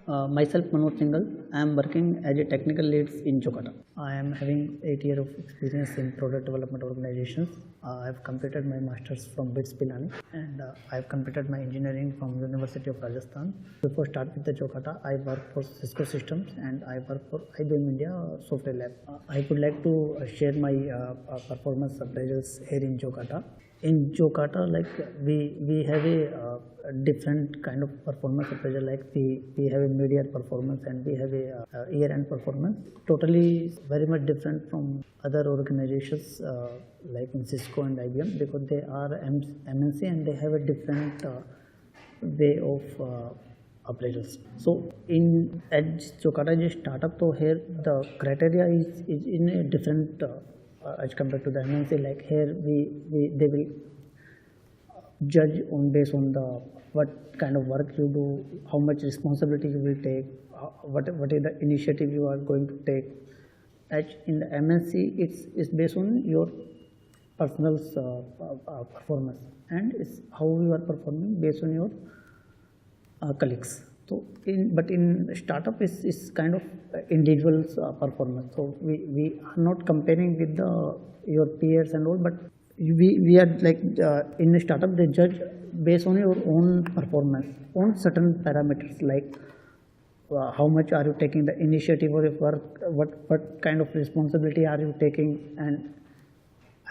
Myself, Manoj Singhal. I am working as a technical lead in Jokata. I am having 8 years of experience in product development organizations. I have completed my masters from BITS Pilani, and I have completed my engineering from University of Rajasthan. Before start with the Jokata, I work for Cisco Systems and I work for IBM India Software Lab. I would like to share my performance appraisals here in Jokata. In Jokata, like we have a different kind of performance appraisal. Like we have a mid-year performance and we have a year-end performance. Totally very much different from other organizations like in Cisco and IBM, because they are MNC and they have a different way of appraisals. So in at Jokata is a startup, so here the criteria is in a different as compared to the MNC. Like here they will judge on based on the what kind of work you do, how much responsibility you will take, what is the initiative you are going to take. As in the MNC, it's based on your personal performance, and it's how you are performing based on your colleagues. So in startup is kind of individuals performance. So we are not comparing with your peers and all, but we are like in a startup they judge based on your own performance on certain parameters, like how much are you taking the initiative or work, what kind of responsibility are you taking, and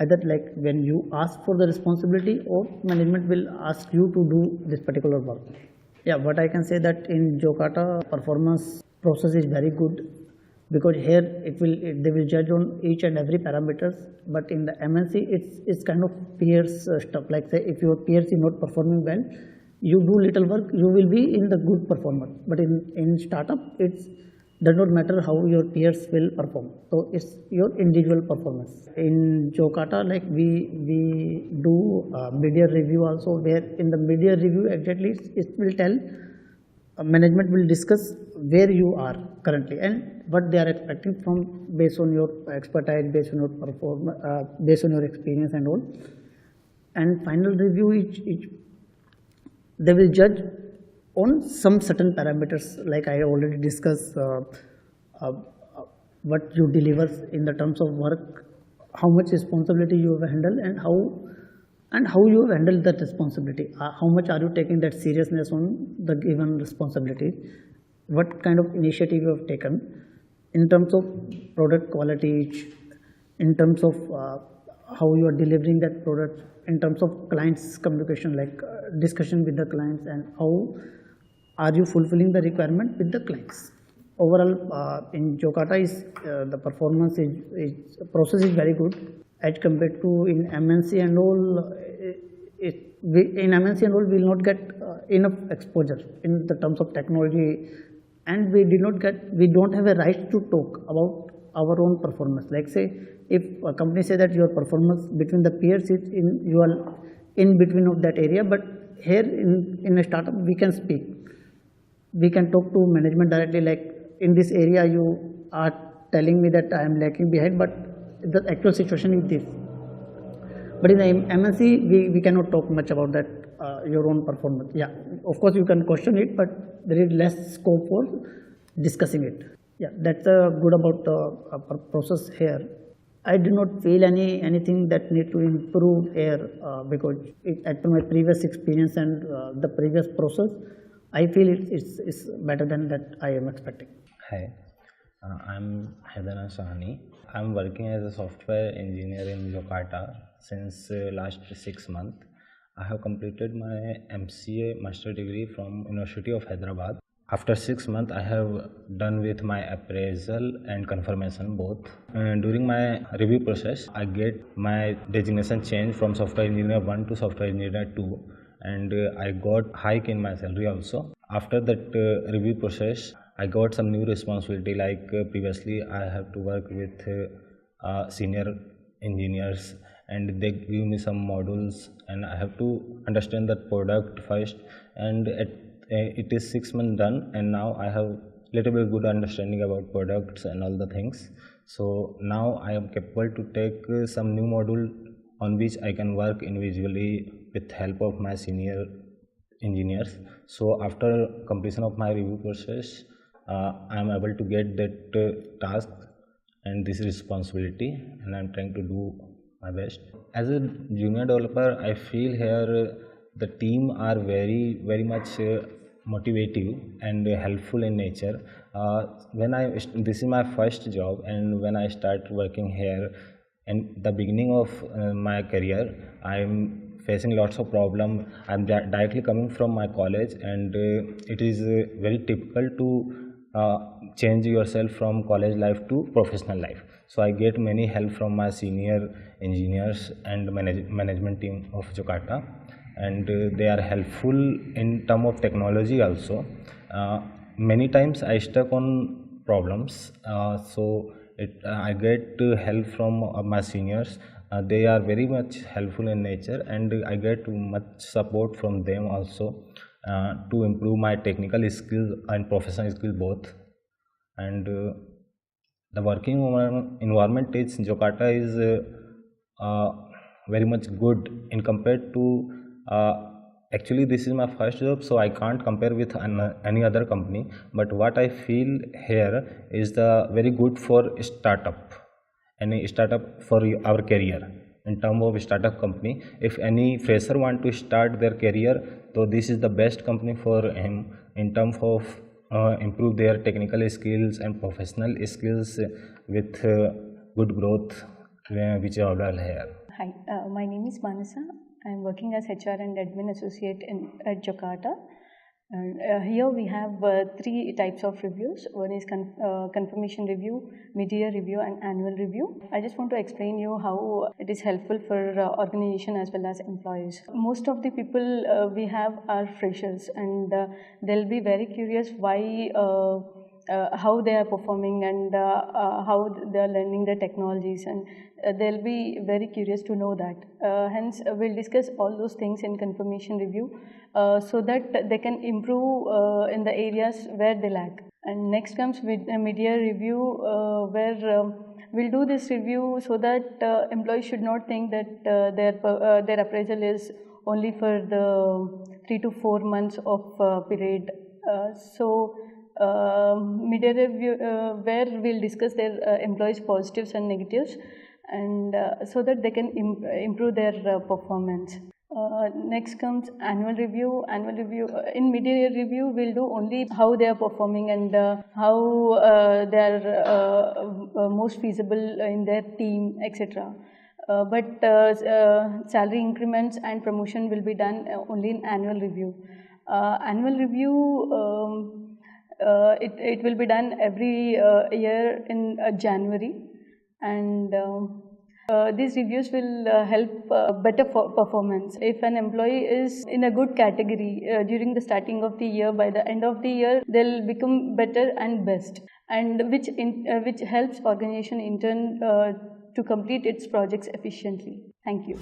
either like when you ask for the responsibility or management will ask you to do this particular work. Yeah, what I can say that in Jokata performance process is very good, because here they will judge on each and every parameters. But in the MNC it's kind of peers stuff. Like say if your peers is not performing well, you do little work, you will be in the good performer. But in startup it's does not matter how your peers will perform. So it's your individual performance. In Jokata, like we do mid-year review also, where in the mid-year review exactly it will tell management will discuss where you are currently and what they are expecting from based on your expertise, based on your performance, based on your experience and all. And final review they will judge on some certain parameters, like I already discussed, what you deliver in the terms of work, how much responsibility you have handled, and how you have handled that responsibility. How much are you taking that seriousness on the given responsibility? What kind of initiative you have taken in terms of product quality, in terms of how you are delivering that product, in terms of clients communication, like discussion with the clients, and how are you fulfilling the requirement with the clients. Overall, in Jokata the performance process is very good as compared to in MNC and all. In MNC and all we will not get enough exposure in the terms of technology, and we don't have a right to talk about our own performance. Like say if a company say that your performance between the peers is you are in between of that area, but here in a startup we can speak. We can talk to management directly, like in this area you are telling me that I am lagging behind, but the actual situation is this. But in the MNC we cannot talk much about that your own performance. Yeah, of course you can question it, but there is less scope for discussing it. Yeah, that's good about the process here. I do not feel anything that need to improve here because at my previous experience and the previous process, I feel it's better than that I am expecting. Hi, I'm Haidana Sahani. I'm working as a software engineer in Jakarta since last 6 months. I have completed my MCA master degree from University of Hyderabad. After 6 months, I have done with my appraisal and confirmation both. During my review process, I get my designation changed from software engineer 1 to software engineer 2, and I got hike in my salary also. After that review process, I got some new responsibility, like previously I have to work with senior engineers, and they give me some modules and I have to understand that product first, and it is 6 months done, and now I have little bit good understanding about products and all the things. So now I am capable to take some new module on which I can work individually with help of my senior engineers. So after completion of my review process, I am able to get that task and this responsibility, and I'm trying to do my best. As a junior developer, I feel here the team are very much motivative and helpful in nature. This is my first job, and when I start working here, and the beginning of my career, I'm facing lots of problem. I'm directly coming from my college, and it is very typical to change yourself from college life to professional life. So I get many help from my senior engineers and management team of Jakarta, and they are helpful in term of technology also. Many times I stuck on problems, I get help from my seniors. They are very much helpful in nature, and I get much support from them also to improve my technical skills and professional skills both. And the working environment in Jakarta is very much good in compared to. Actually, this is my first job, so I can't compare with any other company. But what I feel here is the very good for startup, any startup for our career. In terms of startup company, if any fresher want to start their career, so this is the best company for him in terms of improve their technical skills and professional skills with good growth, which are available here. Hi, my name is Manasa. I am working as HR and Admin Associate at Jakarta. Here we have three types of reviews. One is confirmation review, mid-year review, and annual review. I just want to explain you how it is helpful for organization as well as employees. Most of the people we have are freshers, and they'll be very curious why. How they are performing and how they are learning the technologies, and they'll be very curious to know that. Hence, we'll discuss all those things in confirmation review so that they can improve in the areas where they lack. And next comes mid-year review where we'll do this review so that employees should not think that their appraisal is only for the 3 to 4 months of period. Mid-year review where we'll discuss their employees' positives and negatives, and so that they can improve their performance. Next comes annual review. In mid-year review, we'll do only how they are performing and how they are most feasible in their team, etc. But salary increments and promotion will be done only in annual review. Annual review. It will be done every year in January, and these reviews will help better performance. If an employee is in a good category during the starting of the year, by the end of the year they'll become better and best, and which helps organization in turn to complete its projects efficiently. Thank you.